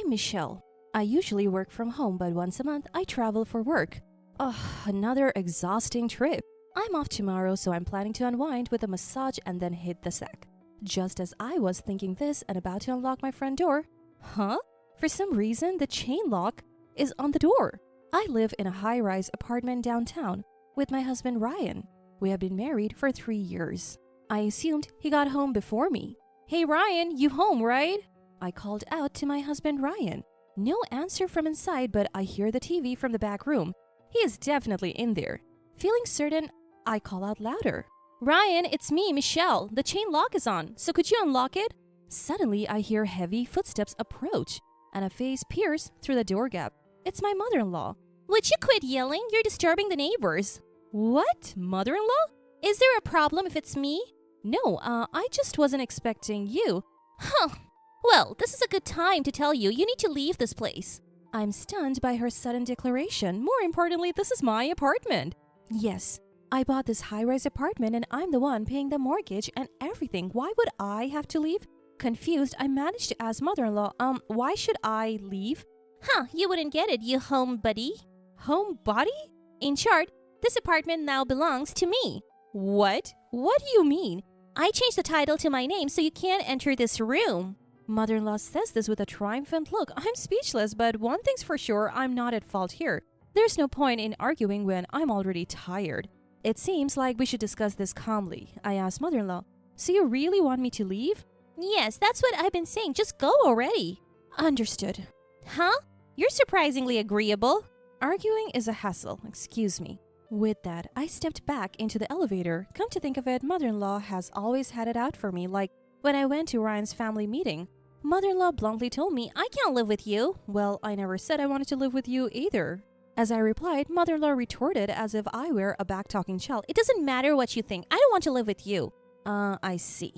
I'm Michelle. I usually work from home, but once a month I travel for work. Ugh, another exhausting trip. I'm off tomorrow, so I'm planning to unwind with a massage and then hit the sack. Just as I was thinking this and about to unlock my front door, for some reason, the chain lock is on the door. I live in a high-rise apartment downtown with my husband Ryan. We have been married for 3 years. I assumed he got home before me. "Hey Ryan, you home, right?" I called out to my husband Ryan. No answer from inside, but I hear the TV from the back room. He is definitely in there. Feeling certain, I call out louder. "Ryan, it's me, Michelle. The chain lock is on, so could you unlock it?" Suddenly, I hear heavy footsteps approach, and a face peers through the door gap. It's my mother-in-law. "Would you quit yelling? You're disturbing the neighbors." "What? Mother-in-law? Is there a problem if it's me?" "No, I just wasn't expecting you." "Huh. Well, this is a good time to tell you need to leave this place." I'm stunned by her sudden declaration. More importantly, this is my apartment. Yes, I bought this high-rise apartment and I'm the one paying the mortgage and everything. Why would I have to leave? Confused, I managed to ask mother-in-law, why should I leave? You wouldn't get it, you home buddy." "Home buddy?" "In short, this apartment now belongs to me." "What? What do you mean?" "I changed the title to my name so you can't enter this room." Mother-in-law says this with a triumphant look. I'm speechless, but one thing's for sure, I'm not at fault here. There's no point in arguing when I'm already tired. "It seems like we should discuss this calmly," I asked mother-in-law. "So you really want me to leave?" "Yes, that's what I've been saying. Just go already." "Understood." "Huh? You're surprisingly agreeable." Arguing is a hassle, excuse me. With that, I stepped back into the elevator. Come to think of it, mother-in-law has always had it out for me, like when I went to Ryan's family meeting. Mother-in-law bluntly told me, "I can't live with you." Well, I never said I wanted to live with you either. As I replied, mother-in-law retorted as if I were a back-talking child. "It doesn't matter what you think. I don't want to live with you." I see.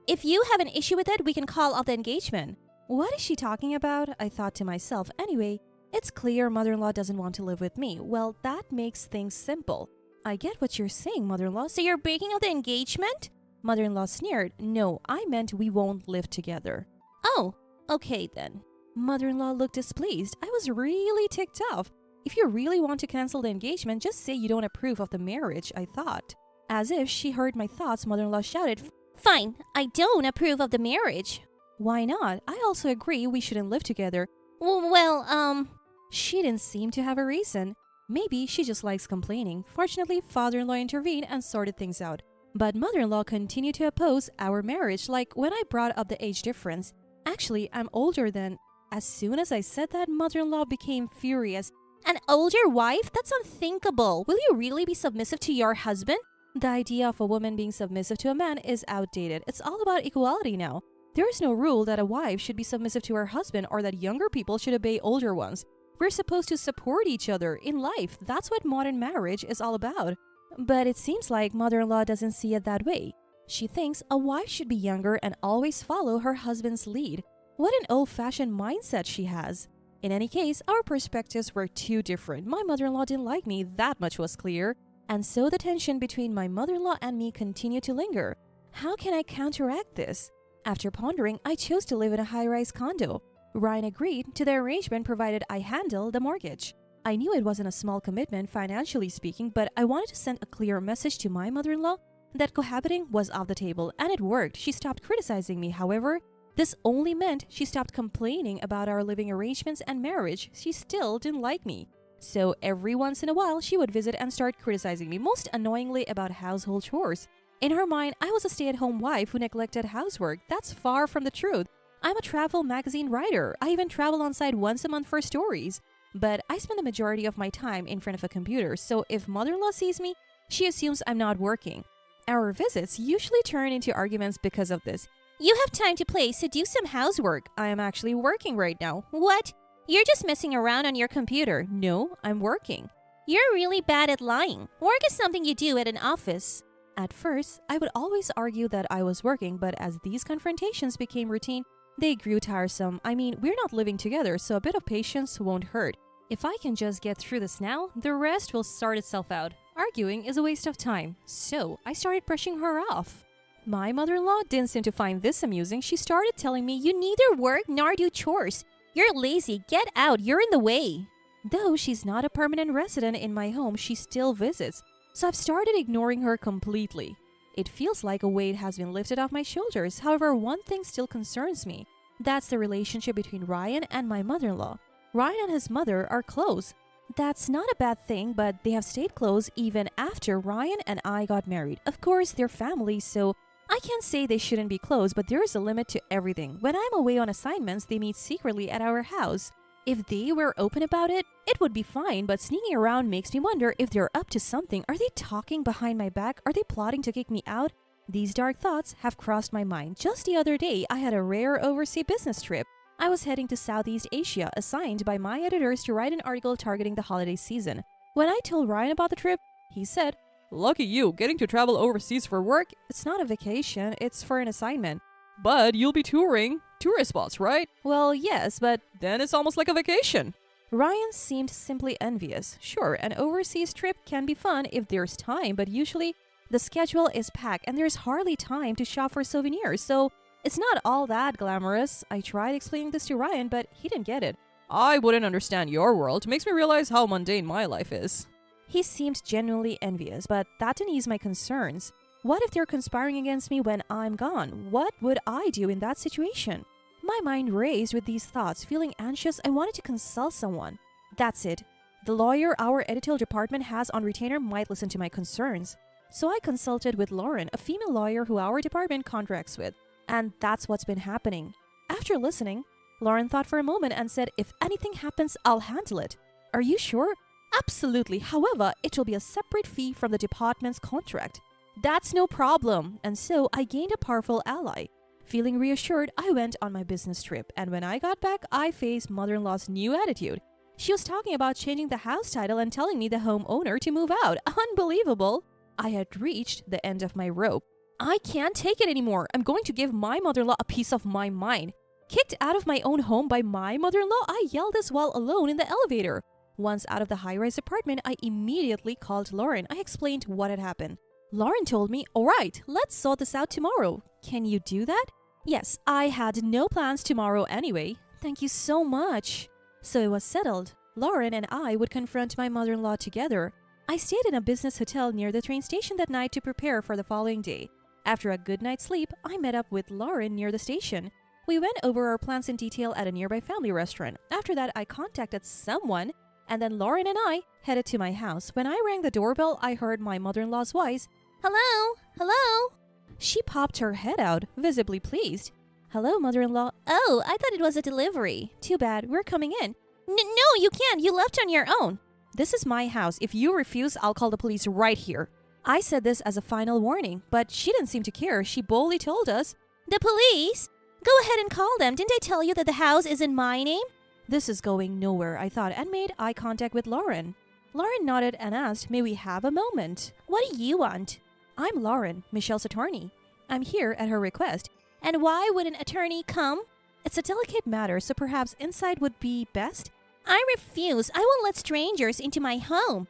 "If you have an issue with it, we can call off the engagement." What is she talking about? I thought to myself. Anyway, it's clear mother-in-law doesn't want to live with me. Well, that makes things simple. "I get what you're saying, mother-in-law." "So you're breaking up the engagement?" Mother-in-law sneered. "No, I meant we won't live together." "Oh, okay then." Mother-in-law looked displeased. I was really ticked off. If you really want to cancel the engagement, just say you don't approve of the marriage, I thought. As if she heard my thoughts, mother-in-law shouted, "Fine, I don't approve of the marriage." "Why not? I also agree we shouldn't live together." Well, She didn't seem to have a reason. Maybe she just likes complaining. Fortunately, father-in-law intervened and sorted things out. But mother-in-law continued to oppose our marriage, like when I brought up the age difference. Actually, I'm older than... As soon as I said that, mother-in-law became furious. "An older wife? That's unthinkable. Will you really be submissive to your husband?" The idea of a woman being submissive to a man is outdated. It's all about equality now. There is no rule that a wife should be submissive to her husband or that younger people should obey older ones. We're supposed to support each other in life. That's what modern marriage is all about. But it seems like mother-in-law doesn't see it that way. She thinks a wife should be younger and always follow her husband's lead. What an old-fashioned mindset she has. In any case, our perspectives were too different. My mother-in-law didn't like me, that much was clear. And so the tension between my mother-in-law and me continued to linger. How can I counteract this? After pondering, I chose to live in a high-rise condo. Ryan agreed to the arrangement provided I handle the mortgage. I knew it wasn't a small commitment financially speaking, but I wanted to send a clear message to my mother-in-law that cohabiting was off the table, and it worked. She stopped criticizing me. However, this only meant she stopped complaining about our living arrangements and marriage. She still didn't like me. So every once in a while, she would visit and start criticizing me, most annoyingly about household chores. In her mind, I was a stay-at-home wife who neglected housework. That's far from the truth. I'm a travel magazine writer. I even travel on site once a month for stories. But I spend the majority of my time in front of a computer, so if mother-in-law sees me, she assumes I'm not working. Our visits usually turn into arguments because of this. "You have time to play, so do some housework." I am actually working right now. "What? You're just messing around on your computer." No, I'm working. "You're really bad at lying. Work is something you do at an office." At first, I would always argue that I was working, but as these confrontations became routine, they grew tiresome. I mean, we're not living together, so a bit of patience won't hurt. If I can just get through this now, the rest will sort itself out. Arguing is a waste of time. So I started brushing her off. My mother-in-law didn't seem to find this amusing. She started telling me, "You neither work nor do chores. You're lazy. Get out. You're in the way. Though she's not a permanent resident in my home, she still visits, so I've started ignoring her completely. It feels like a weight has been lifted off my shoulders. However, one thing still concerns me. That's the relationship between Ryan and my mother-in-law. Ryan and his mother are close. That's not a bad thing, but they have stayed close even after Ryan and I got married. Of course, they're family, so I can't say they shouldn't be close, but there is a limit to everything. When I'm away on assignments, they meet secretly at our house. If they were open about it, it would be fine, but sneaking around makes me wonder if they're up to something. Are they talking behind my back? Are they plotting to kick me out? These dark thoughts have crossed my mind. Just the other day, I had a rare overseas business trip. I was heading to Southeast Asia, assigned by my editors to write an article targeting the holiday season. When I told Ryan about the trip, he said, "Lucky you, getting to travel overseas for work? It's not a vacation, it's for an assignment." "But you'll be touring tourist spots, right?" "Well, yes, but then it's almost like a vacation." Ryan seemed simply envious. Sure, an overseas trip can be fun if there's time, but usually the schedule is packed and there's hardly time to shop for souvenirs, so it's not all that glamorous. I tried explaining this to Ryan, but he didn't get it. "I wouldn't understand your world. It makes me realize how mundane my life is." He seemed genuinely envious, but that didn't ease my concerns. What if they're conspiring against me when I'm gone? What would I do in that situation? My mind raced with these thoughts. Feeling anxious, I wanted to consult someone. That's it. The lawyer our editorial department has on retainer might listen to my concerns. So I consulted with Lauren, a female lawyer who our department contracts with. And that's what's been happening. After listening, Lauren thought for a moment and said, "If anything happens, I'll handle it." "Are you sure?" "Absolutely. However, it will be a separate fee from the department's contract." "That's no problem." And so I gained a powerful ally. Feeling reassured, I went on my business trip, and when I got back, I faced mother-in-law's new attitude. She was talking about changing the house title and telling me the homeowner to move out. Unbelievable! I had reached the end of my rope. I can't take it anymore. I'm going to give my mother-in-law a piece of my mind. Kicked out of my own home by my mother-in-law, I yelled this while alone in the elevator. Once out of the high-rise apartment, I immediately called Lauren. I explained what had happened. Lauren told me, "All right, let's sort this out tomorrow." "Can you do that?" "Yes, I had no plans tomorrow anyway." "Thank you so much." So it was settled. Lauren and I would confront my mother-in-law together. I stayed in a business hotel near the train station that night to prepare for the following day. After a good night's sleep, I met up with Lauren near the station. We went over our plans in detail at a nearby family restaurant. After that, I contacted someone, and then Lauren and I headed to my house. When I rang the doorbell, I heard my mother-in-law's voice. Hello? Hello? She popped her head out, visibly pleased. "Hello, mother-in-law." Oh, I thought it was a delivery. "Too bad, we're coming in." No, you can't. You left on your own. "This is my house. If you refuse, I'll call the police right here." I said this as a final warning, but she didn't seem to care. She boldly told us, "The police? Go ahead and call them. Didn't I tell you that the house is in my name?" This is going nowhere, I thought, and made eye contact with Lauren. Lauren nodded and asked, "May we have a moment?" What do you want? "I'm Lauren, Michelle's attorney. I'm here at her request." And why would an attorney come? "It's a delicate matter, so perhaps inside would be best." I refuse. I won't let strangers into my home.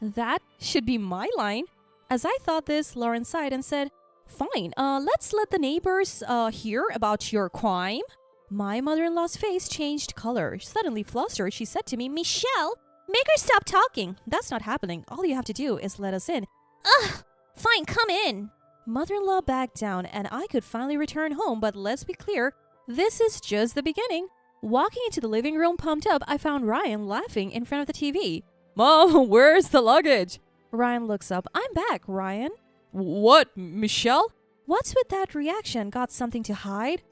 That should be my line. As I thought this, Lauren sighed and said, "Fine, let's let the neighbors hear about your crime." My mother-in-law's face changed color. Suddenly flustered, she said to me, "Michelle, make her stop talking." "That's not happening. All you have to do is let us in." Ugh, fine, come in. Mother-in-law backed down, and I could finally return home, but let's be clear, this is just the beginning. Walking into the living room pumped up, I found Ryan laughing in front of the TV. "Mom, where's the luggage?" Ryan looks up. "I'm back, Ryan." "What, Michelle?" What's with that reaction? Got something to hide?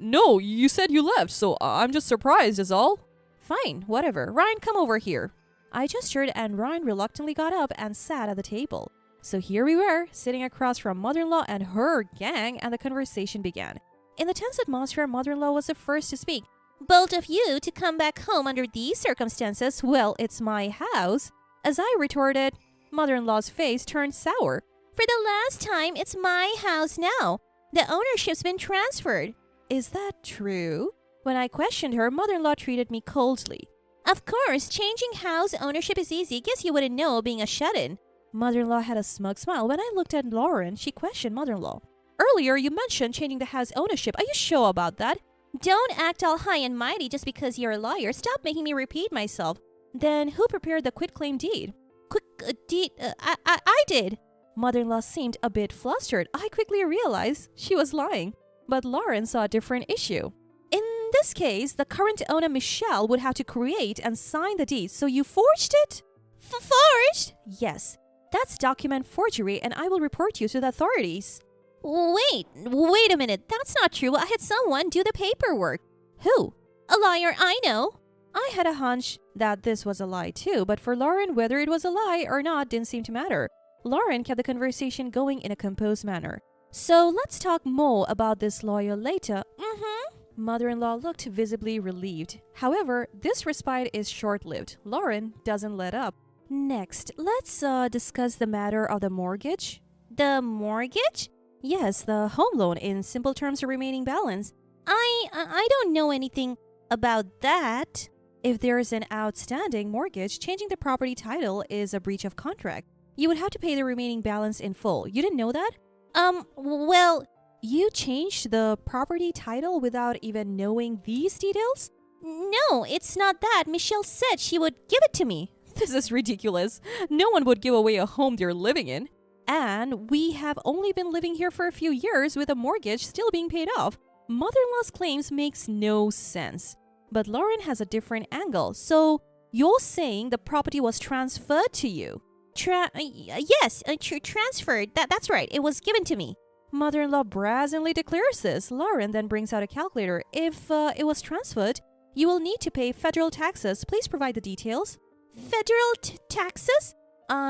No, you said you left, so I'm just surprised is all." "Fine, whatever. Ryan, come over here." I gestured and Ryan reluctantly got up and sat at the table. So here we were, sitting across from mother-in-law and her gang, and the conversation began. In the tense atmosphere, mother-in-law was the first to speak. "Bold of you to come back home under these circumstances." "Well, it's my house." As I retorted, mother-in-law's face turned sour. "For the last time, it's my house now. The ownership's been transferred." "Is that true?" When I questioned her, mother-in-law treated me coldly. "Of course, changing house ownership is easy. Guess you wouldn't know being a shut-in." Mother-in-law had a smug smile. When I looked at Lauren, she questioned mother-in-law. "Earlier, you mentioned changing the house ownership. Are you sure about that?" Don't act all high and mighty just because you're a lawyer. Stop making me repeat myself. Then who prepared the quitclaim deed? Deed? I did. Mother-in-law seemed a bit flustered. I quickly realized she was lying, but Lauren saw a different issue. In this case, the current owner Michelle would have to create and sign the deed, so you forged it? Forged? Yes. That's document forgery, and I will report you to the authorities. Wait a minute. That's not true. I had someone do the paperwork. Who? A lawyer I know. I had a hunch that this was a lie too, but for Lauren, whether it was a lie or not didn't seem to matter. Lauren kept the conversation going in a composed manner. So let's talk more about this lawyer later. Mother-in-law looked visibly relieved. However, this respite is short-lived. Lauren doesn't let up. Next, let's discuss the matter of the mortgage. The mortgage? Yes, the home loan, in simple terms, the remaining balance. I don't know anything about that. If there is an outstanding mortgage, changing the property title is a breach of contract. You would have to pay the remaining balance in full. You didn't know that? Well, you changed the property title without even knowing these details? no, it's not that. Michelle said she would give it to me. This is ridiculous. No one would give away a home they're living in. And we have only been living here for a few years with a mortgage still being paid off. Mother-in-law's claims makes no sense. But Lauren has a different angle. So you're saying the property was transferred to you? Yes, transferred. That's right. It was given to me. Mother-in-law brazenly declares this. Lauren then brings out a calculator. If it was transferred, you will need to pay federal taxes. Please provide the details. Federal taxes?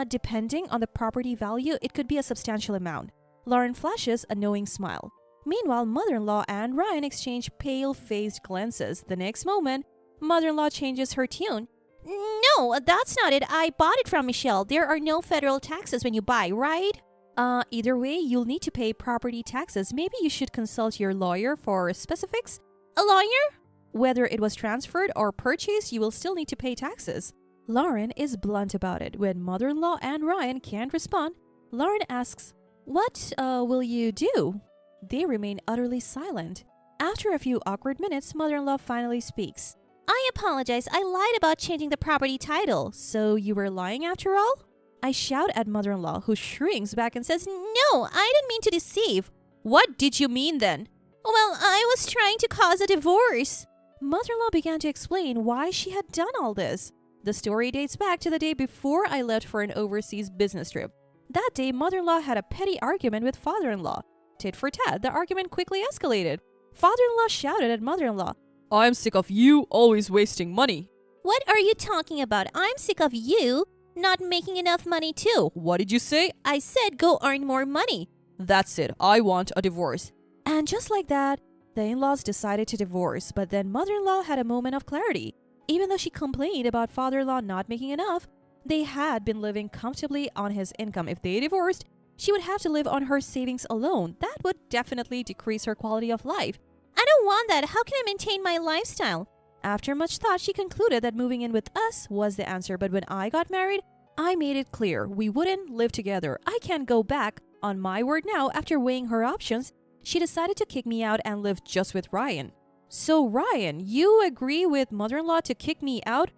Depending on the property value, it could be a substantial amount. Lauren flashes a knowing smile. Meanwhile, mother-in-law and Ryan exchange pale-faced glances. The next moment, mother-in-law changes her tune. No, that's not it. I bought it from Michelle. There are no federal taxes when you buy, right? Either way, you'll need to pay property taxes. Maybe you should consult your lawyer for specifics. A lawyer? Whether it was transferred or purchased, you will still need to pay taxes. Lauren is blunt about it. When mother-in-law and Ryan can't respond, Lauren asks, "What will you do?" They remain utterly silent. After a few awkward minutes, mother-in-law finally speaks. I apologize. I lied about changing the property title. So you were lying after all? I shout at mother-in-law, who shrinks back and says, No, I didn't mean to deceive. What did you mean then? Well, I was trying to cause a divorce. Mother-in-law began to explain why she had done all this. The story dates back to the day before I left for an overseas business trip. That day, mother-in-law had a petty argument with father-in-law. Tit for tat, the argument quickly escalated. Father-in-law shouted at mother-in-law, "I'm sick of you always wasting money." What are you talking about? I'm sick of you not making enough money too. What did you say? I said go earn more money. That's it. I want a divorce. And just like that, the in-laws decided to divorce, but then mother-in-law had a moment of clarity. Even though she complained about father-in-law not making enough, they had been living comfortably on his income. If they divorced, she would have to live on her savings alone. That would definitely decrease her quality of life. I don't want that. How can I maintain my lifestyle? After much thought, she concluded that moving in with us was the answer. But when I got married, I made it clear we wouldn't live together. I can't go back on my word now. After weighing her options, she decided to kick me out and live just with Ryan. So Ryan, you agree with mother-in-law to kick me out?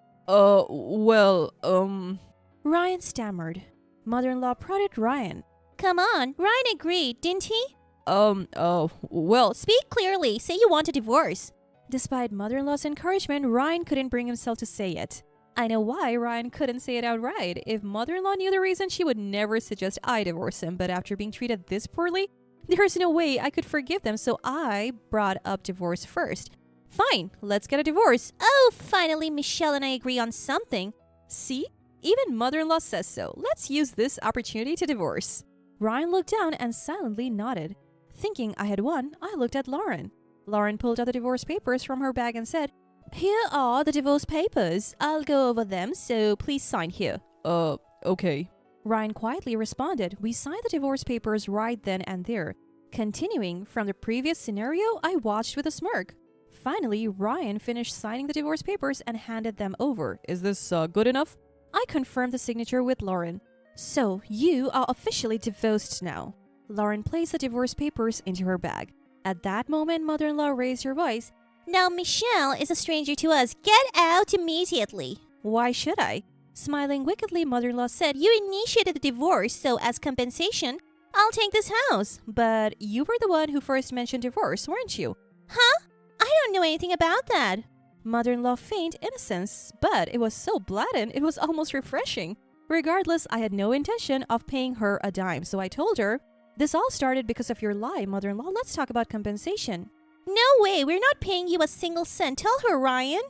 Ryan stammered. Mother-in-law prodded Ryan. Come on, Ryan agreed, didn't he? Well, speak clearly. Say you want a divorce. Despite mother-in-law's encouragement, Ryan couldn't bring himself to say it. I know why Ryan couldn't say it outright. If mother-in-law knew the reason, she would never suggest I divorce him. But after being treated this poorly, there's no way I could forgive them, so I brought up divorce first. Fine, let's get a divorce. Oh, finally, Michelle and I agree on something. See? Even mother-in-law says so. Let's use this opportunity to divorce. Ryan looked down and silently nodded. Thinking I had won, I looked at Lauren. Lauren pulled out the divorce papers from her bag and said, "Here are the divorce papers. I'll go over them, so please sign here." Okay. Ryan quietly responded. We signed the divorce papers right then and there. Continuing from the previous scenario, I watched with a smirk. Finally, Ryan finished signing the divorce papers and handed them over. Is this good enough? I confirmed the signature with Lauren. So, you are officially divorced now. Lauren placed the divorce papers into her bag. At that moment, mother-in-law raised her voice. Now Michelle is a stranger to us. Get out immediately. Why should I? Smiling wickedly, mother-in-law said, You initiated the divorce, so as compensation, I'll take this house. But you were the one who first mentioned divorce, weren't you? Huh? I don't know anything about that. Mother-in-law feigned innocence, but it was so blatant it was almost refreshing. Regardless, I had no intention of paying her a dime, so I told her, This all started because of your lie, mother-in-law. Let's talk about compensation. No way, we're not paying you a single cent. Tell her, Ryan.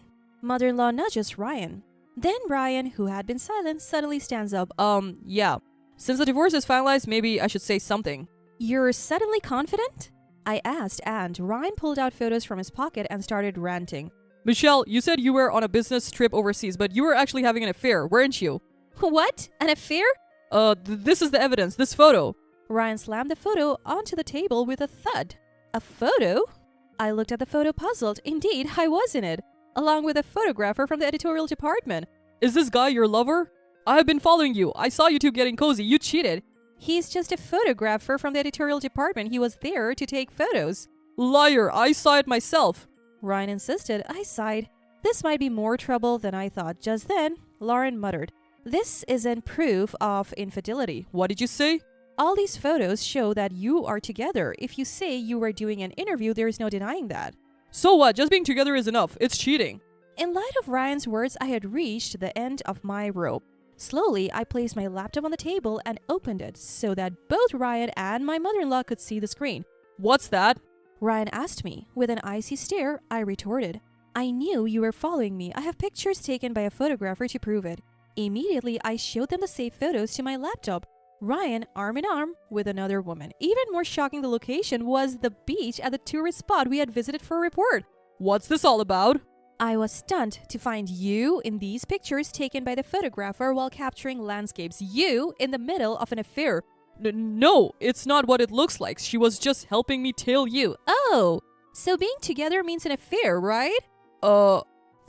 Mother-in-law nudges Ryan. Then Ryan, who had been silent, suddenly stands up. Yeah. Since the divorce is finalized, maybe I should say something. You're suddenly confident? I asked, and Ryan pulled out photos from his pocket and started ranting. Michelle, you said you were on a business trip overseas, but you were actually having an affair, weren't you? What? An affair? This is the evidence, this photo. Ryan slammed the photo onto the table with a thud. A photo? I looked at the photo puzzled. Indeed, I was in it, along with a photographer from the editorial department. Is this guy your lover? I have been following you. I saw you two getting cozy. You cheated. He's just a photographer from the editorial department. He was there to take photos. Liar, I saw it myself. Ryan insisted. I sighed. This might be more trouble than I thought. Just then, Lauren muttered, This isn't proof of infidelity. What did you say? All these photos show that you are together. If you say you were doing an interview, there is no denying that. So what? Just being together is enough. It's cheating. In light of Ryan's words, I had reached the end of my rope. Slowly, I placed my laptop on the table and opened it so that both Ryan and my mother-in-law could see the screen. What's that? Ryan asked me. With an icy stare, I retorted, I knew you were following me. I have pictures taken by a photographer to prove it. Immediately, I showed them the saved photos to my laptop. Ryan, arm in arm with another woman. Even more shocking, the location was the beach at the tourist spot we had visited for a report. What's this all about? I was stunned to find you in these pictures taken by the photographer while capturing landscapes. You in the middle of an affair. No, it's not what it looks like. She was just helping me tail you. Oh, so being together means an affair, right?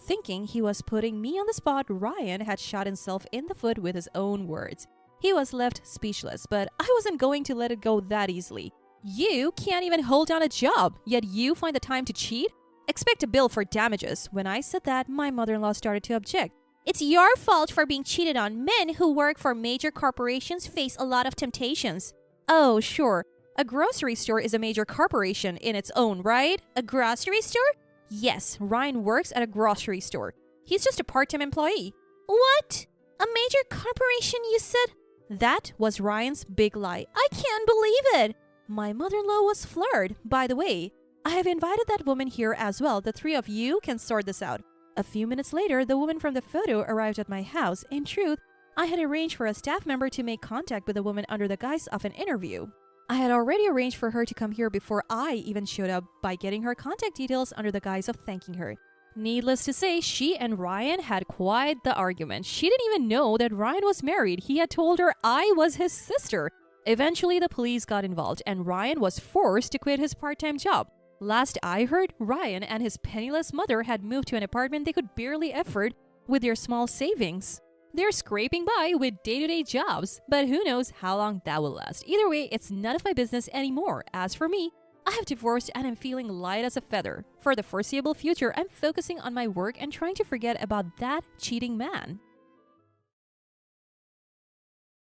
Thinking he was putting me on the spot, Ryan had shot himself in the foot with his own words. He was left speechless, but I wasn't going to let it go that easily. You can't even hold down a job, yet you find the time to cheat? Expect a bill for damages. When I said that, my mother-in-law started to object. It's your fault for being cheated on. Men who work for major corporations face a lot of temptations. Oh, sure. A grocery store is a major corporation in its own right. A grocery store? Yes, Ryan works at a grocery store. He's just a part-time employee. What? A major corporation, you said? That was Ryan's big lie. I can't believe it. My mother-in-law was floored. By the way, I have invited that woman here as well. The three of you can sort this out. A few minutes later, the woman from the photo arrived at my house. In truth, I had arranged for a staff member to make contact with the woman under the guise of an interview. I had already arranged for her to come here before I even showed up by getting her contact details under the guise of thanking her. Needless to say, she and Ryan had quite the argument. She didn't even know that Ryan was married. He had told her I was his sister. Eventually, the police got involved and Ryan was forced to quit his part-time job. Last I heard, Ryan and his penniless mother had moved to an apartment they could barely afford with their small savings. They're scraping by with day-to-day jobs, but who knows how long that will last. Either way, it's none of my business anymore. As for me, I have divorced and I'm feeling light as a feather. For the foreseeable future, I'm focusing on my work and trying to forget about that cheating man.